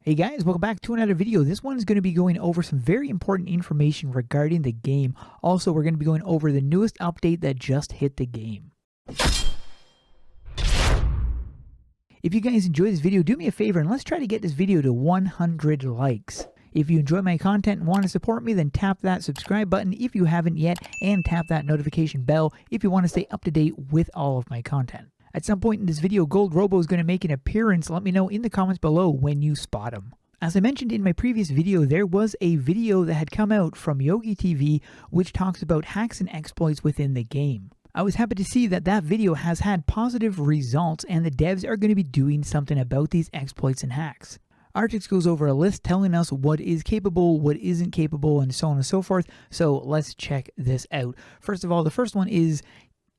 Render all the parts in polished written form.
Hey guys, welcome back to another video. This one is going to be going over some very important information regarding the game. Also, we're going to be going over the newest update that just hit the game. If you guys enjoy this video, do me a favor and let's try to get this video to 100 likes. If you enjoy my content and want to support me, then tap that subscribe button if you haven't yet, and tap that notification bell if you want to stay up to date with all of my content. At some point in this video, Gold Robo is going to make an appearance. Let me know in the comments below when you spot him. As I mentioned in my previous video, there was a video that had come out from Yogi TV which talks about hacks and exploits within the game. I was happy to see that that video has had positive results and the devs are going to be doing something about these exploits and hacks. Artix goes over a list telling us what is capable, what isn't capable, and so on and so forth, so let's check this out. First of all, the first one is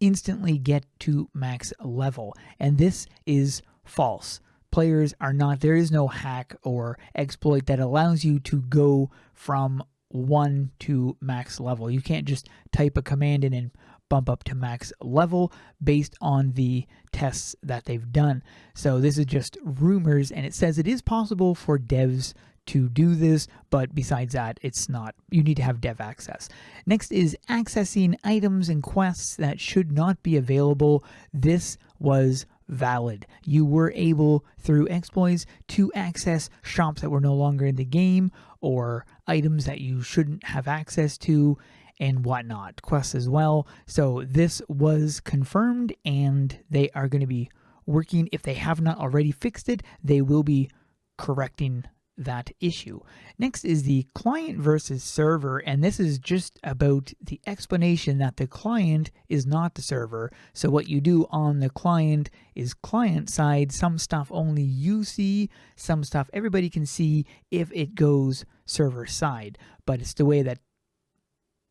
instantly get to max level, and this is false. Players are not, there is no hack or exploit that allows you to go from 1 to max level. You can't just type a command in and bump up to max level based on the tests that they've done. So this is just rumors, and it says it is possible for devs to do this, but besides that, it's not. You need to have dev access. Next is accessing items and quests that should not be available. This was valid. You were able, through exploits, to access shops that were no longer in the game, or items that you shouldn't have access to, and whatnot. Quests as well. So this was confirmed, and they are going to be working. If they have not already fixed it, they will be correcting that issue. Next is the client versus server, and this is just about the explanation that the client is not the server. So what you do on the client is client side. Some stuff only you see, some stuff everybody can see if it goes server side, but it's the way that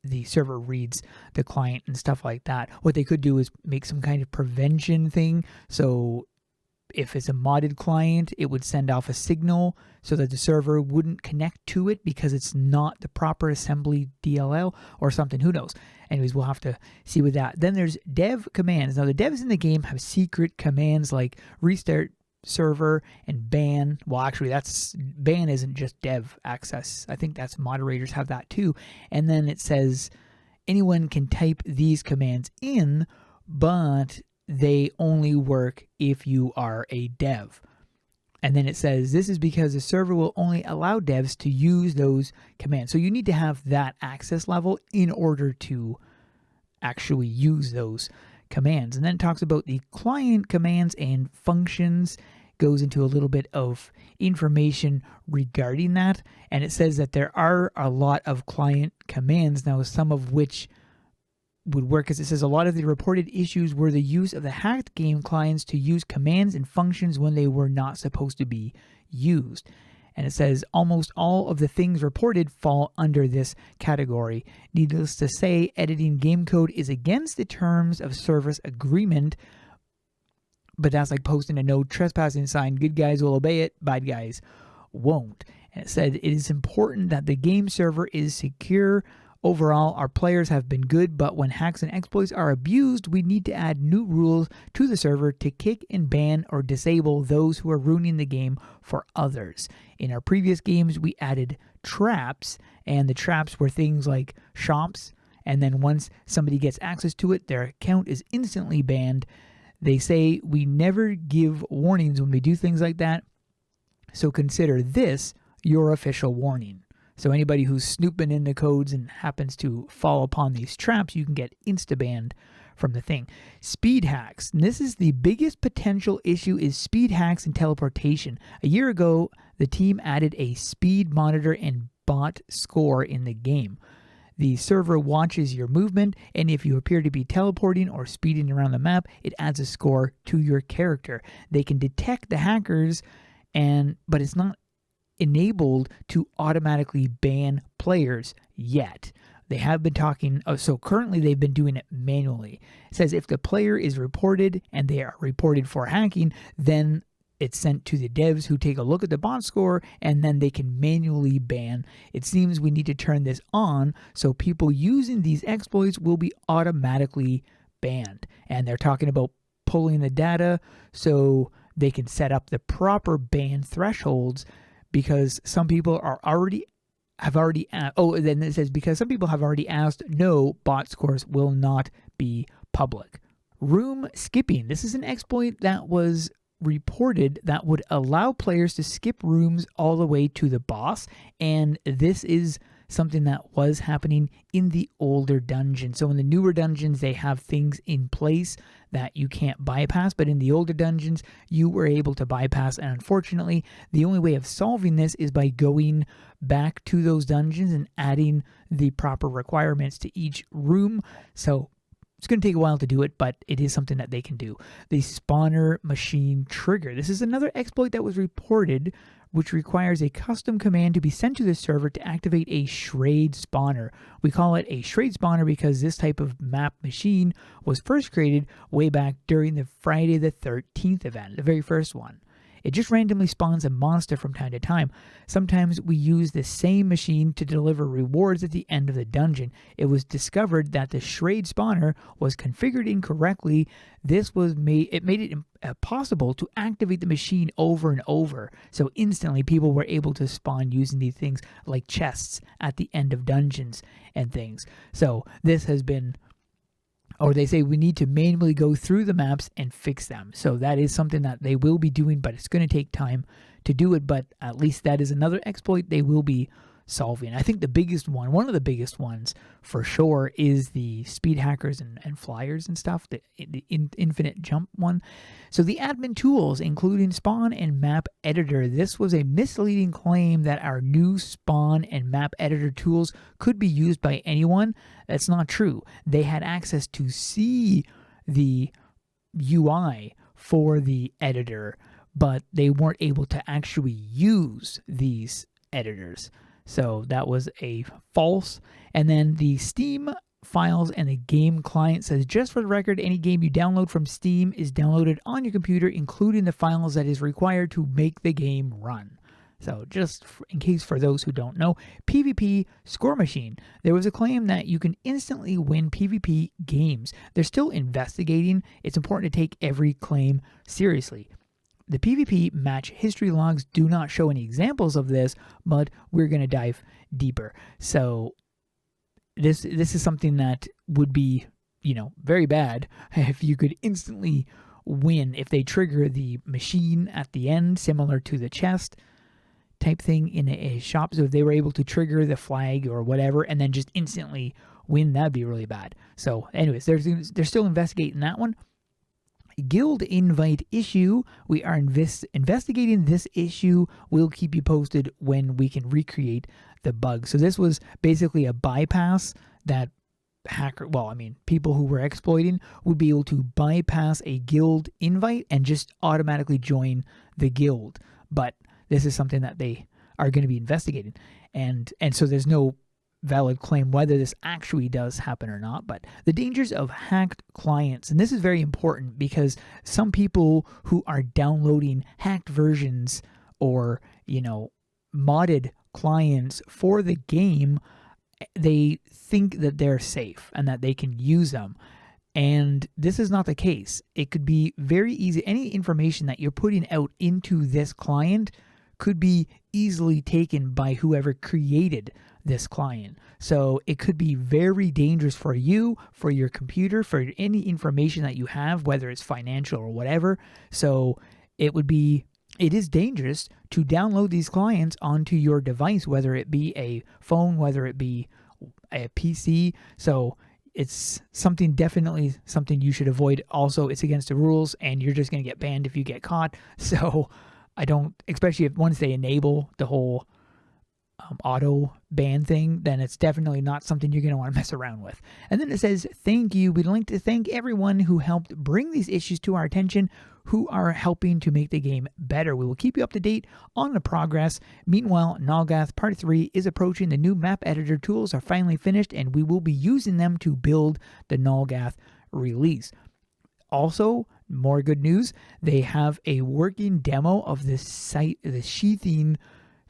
the server reads the client and stuff like that. What they could do is make some kind of prevention thing. So if it's a modded client, it would send off a signal so that the server wouldn't connect to it because it's not the proper assembly DLL or something. Who knows? Anyways, we'll have to see with that. Then there's dev commands. Now, the devs in the game have secret commands like restart server and ban. Well, actually, that's ban isn't just dev access. I think that's moderators have that too. And then it says anyone can type these commands in, but they only work if you are a dev. And then it says this is because the server will only allow devs to use those commands. So you need to have that access level in order to actually use those commands. And then it talks about the client commands and functions, goes into a little bit of information regarding that. And it says that there are a lot of client commands now, some of which would work, as it says a lot of the reported issues were the use of the hacked game clients to use commands and functions when they were not supposed to be used. And it says almost all of the things reported fall under this category. Needless to say, editing game code is against the terms of service agreement, but that's like posting a no trespassing sign. Good guys will obey it, bad guys won't. And it said it is important that the game server is secure. Overall, our players have been good, but when hacks and exploits are abused, we need to add new rules to the server to kick and ban or disable those who are ruining the game for others. In our previous games, we added traps, and the traps were things like shops, and then once somebody gets access to it, their account is instantly banned. They say we never give warnings when we do things like that, so consider this your official warning. So anybody who's snooping in the codes and happens to fall upon these traps, you can get insta-banned from the thing. Speed hacks. And this is the biggest potential issue, is speed hacks and teleportation. A year ago, the team added a speed monitor and bot score in the game. The server watches your movement, and if you appear to be teleporting or speeding around the map, it adds a score to your character. They can detect the hackers, but it's not enabled to automatically ban players yet. They have been talking, so currently they've been doing it manually. It says if the player is reported and they are reported for hacking, then it's sent to the devs who take a look at the bot score and then they can manually ban. It seems we need to turn this on so people using these exploits will be automatically banned. And they're talking about pulling the data so they can set up the proper ban thresholds because some people have already then it says because some people have already asked, no, bot scores will not be public. Room skipping. This is an exploit that was reported that would allow players to skip rooms all the way to the boss, and this is something that was happening in the older dungeons. So in the newer dungeons, they have things in place that you can't bypass, but in the older dungeons, you were able to bypass, and unfortunately, the only way of solving this is by going back to those dungeons and adding the proper requirements to each room. So it's going to take a while to do it, but it is something that they can do. The spawner machine trigger. This is another exploit that was reported, which requires a custom command to be sent to the server to activate a Schrade spawner. We call it a Schrade spawner because this type of map machine was first created way back during the Friday the 13th event, the very first one. It just randomly spawns a monster from time to time. Sometimes we use the same machine to deliver rewards at the end of the dungeon. It was discovered that the Schrade spawner was configured incorrectly. It made it impossible to activate the machine over and over. So instantly people were able to spawn using these things like chests at the end of dungeons and things. So this has been, or they say we need to manually go through the maps and fix them. So that is something that they will be doing, but it's going to take time to do it. But at least that is another exploit they will be solving. I think the biggest one of the biggest ones for sure, is the speed hackers and flyers and stuff, the infinite jump one. So the admin tools, including spawn and map editor. This was a misleading claim that our new spawn and map editor tools could be used by anyone. That's not true. They had access to see the UI for the editor, but they weren't able to actually use these editors. So that was a false. And then the Steam files and the game client says, just for the record, any game you download from Steam is downloaded on your computer, including the files that is required to make the game run. So just in case for those who don't know, PvP score machine. There was a claim that you can instantly win PvP games. They're still investigating. It's important to take every claim seriously. The PvP match history logs do not show any examples of this, but we're going to dive deeper. So this is something that would be, very bad if you could instantly win if they trigger the machine at the end, similar to the chest type thing in a shop. So if they were able to trigger the flag or whatever and then just instantly win, that'd be really bad. So anyways, they're still investigating that one. Guild invite issue. We are investigating this issue. We'll keep you posted when we can recreate the bug. So this was basically a bypass that people who were exploiting would be able to bypass a guild invite and just automatically join the guild. But this is something that they are going to be investigating. And so there's no valid claim whether this actually does happen or not. But the dangers of hacked clients, and this is very important because some people who are downloading hacked versions or modded clients for the game, they think that they're safe and that they can use them, and this is not the case. It could be very easy. Any information that you're putting out into this client could be easily taken by whoever created this client. So it could be very dangerous for you, for your computer, for any information that you have, whether it's financial or whatever. So it is dangerous to download these clients onto your device, whether it be a phone, whether it be a PC. So it's definitely something you should avoid. Also, it's against the rules and you're just going to get banned if you get caught. So especially once they enable the whole auto ban thing, then it's definitely not something you're going to want to mess around with. And then it says, thank you. We'd like to thank everyone who helped bring these issues to our attention, who are helping to make the game better. We will keep you up to date on the progress. Meanwhile, Nulgath Part 3 is approaching. The new map editor tools are finally finished, and we will be using them to build the Nulgath release. Also, more good news, they have a working demo of this site, the sheathing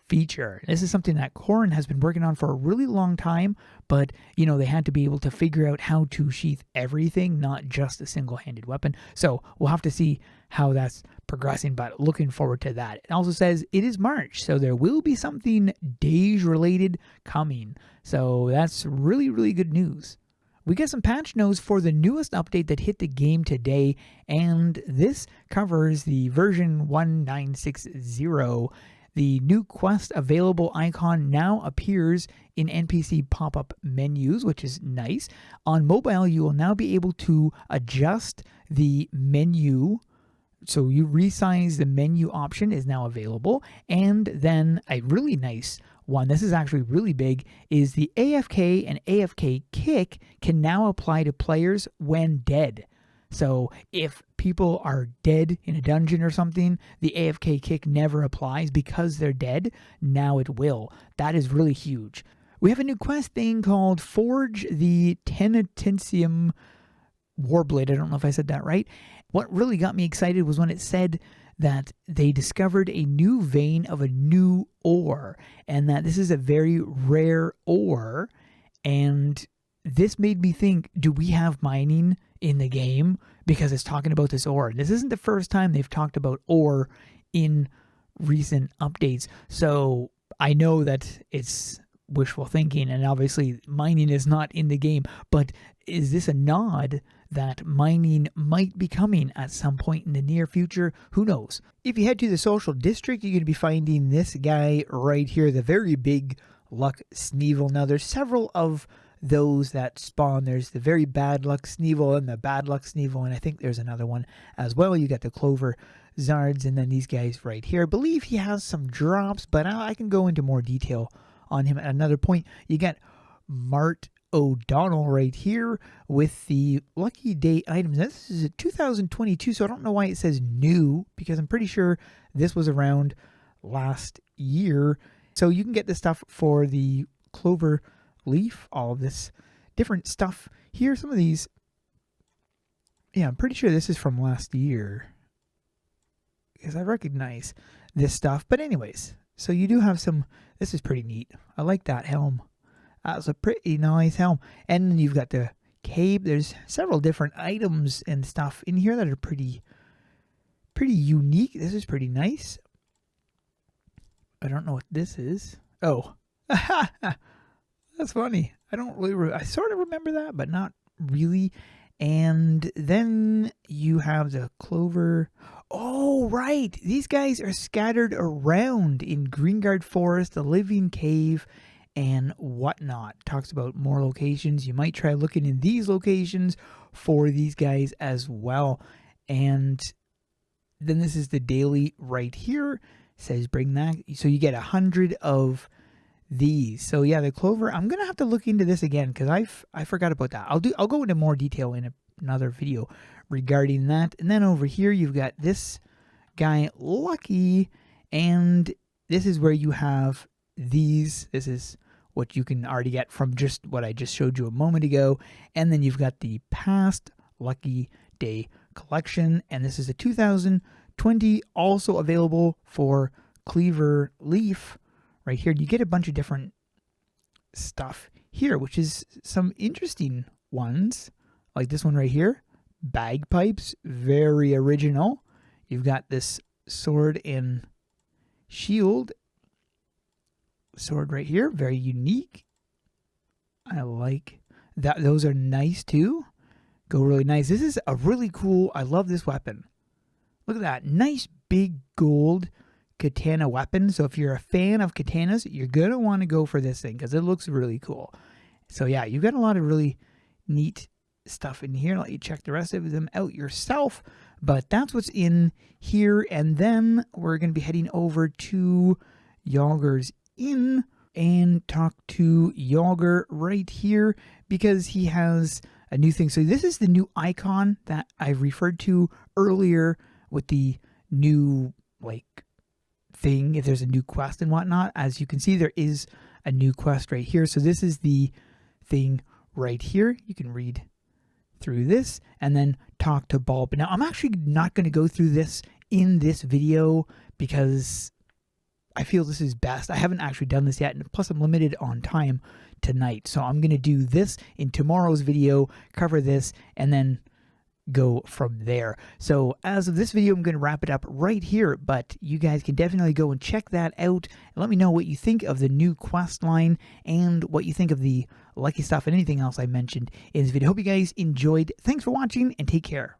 feature. This is something that Corrin has been working on for a really long time, but they had to be able to figure out how to sheath everything, not just a single-handed weapon. So we'll have to see how that's progressing, but looking forward to that. It also says it is March, so there will be something Dage related coming. So that's really, really good news. We get some patch notes for the newest update that hit the game today, and this covers the version 1960. The new quest available icon now appears in NPC pop-up menus, which is nice. On mobile, you will now be able to adjust the menu. So you resize the menu option is now available. And then a really nice one, this is actually really big, is the AFK and AFK kick can now apply to players when dead. So if people are dead in a dungeon or something, the AFK kick never applies because they're dead. Now it will. That is really huge. We have a new quest thing called Forge the Tenetentium Warblade. I don't know if I said that right. What really got me excited was when it said that they discovered a new vein of a new ore, and that this is a very rare ore. And this made me think, do we have mining in the game? Because it's talking about this ore. This isn't the first time they've talked about ore in recent updates. So I know that it's wishful thinking, and obviously mining is not in the game, but is this a nod that mining might be coming at some point in the near future? Who knows? If you head to the social district, you're going to be finding this guy right here, the very big luck Sneevil. Now there's several of those that spawn. There's the very bad luck Sneevil and the bad luck Sneevil, and I think there's another one as well. You got the Clover Zards, and then these guys right here. I believe he has some drops, but I can go into more detail on him at another point. You got Mart O'Donnell right here with the lucky day items. This is a 2022, so I don't know why it says new, because I'm pretty sure this was around last year. So you can get this stuff for the Clover Leaf, all of this different stuff here. Some of these, yeah, I'm pretty sure this is from last year, because I recognize this stuff. But anyways, so you do have some. This is pretty neat. I like that helm. That's a pretty nice helm. And then you've got the cape. There's several different items and stuff in here that are pretty unique. This is pretty nice. I don't know what this is. Oh, that's funny. I don't really. I sort of remember that, but not really. And then you have the Clover. Oh, right. These guys are scattered around in Greengard Forest, the Living Cave, and whatnot. Talks about more locations. You might try looking in these locations for these guys as well. And then this is the daily right here. Says bring that. So you get 100 of these. So yeah, the Clover. I'm gonna have to look into this again because I forgot about that. I'll go into more detail in another video regarding that. And then over here you've got this guy Lucky, and this is where you have these. This is what you can already get from just what I just showed you a moment ago. And then you've got the past Lucky Day collection, and this is a 2020, also available for Cleaver Leaf right here. You get a bunch of different stuff here, which is some interesting ones, like this one right here, bagpipes, very original. You've got this sword and shield sword right here, very unique. I like that. Those are nice too. Go really nice. This is a really cool, I love this weapon. Look at that nice big gold katana weapon. So if you're a fan of katanas, you're gonna want to go for this thing because it looks really cool. So yeah, you've got a lot of really neat stuff in here. I'll let you check the rest of them out yourself, but that's what's in here. And then we're going to be heading over to Yalger's Inn and talk to Yalger right here because he has a new thing. So this is the new icon that I referred to earlier with the new like thing. If there's a new quest and whatnot, as you can see, there is a new quest right here. So this is the thing right here. You can read through this and then talk to Bulb. Now I'm actually not going to go through this in this video because I feel this is best. I haven't actually done this yet, and plus I'm limited on time tonight. So I'm going to do this in tomorrow's video, cover this, and then go from there. So as of this video, I'm going to wrap it up right here, but you guys can definitely go and check that out and let me know what you think of the new quest line and what you think of the lucky stuff and anything else I mentioned in this video. Hope you guys enjoyed. Thanks for watching and take care.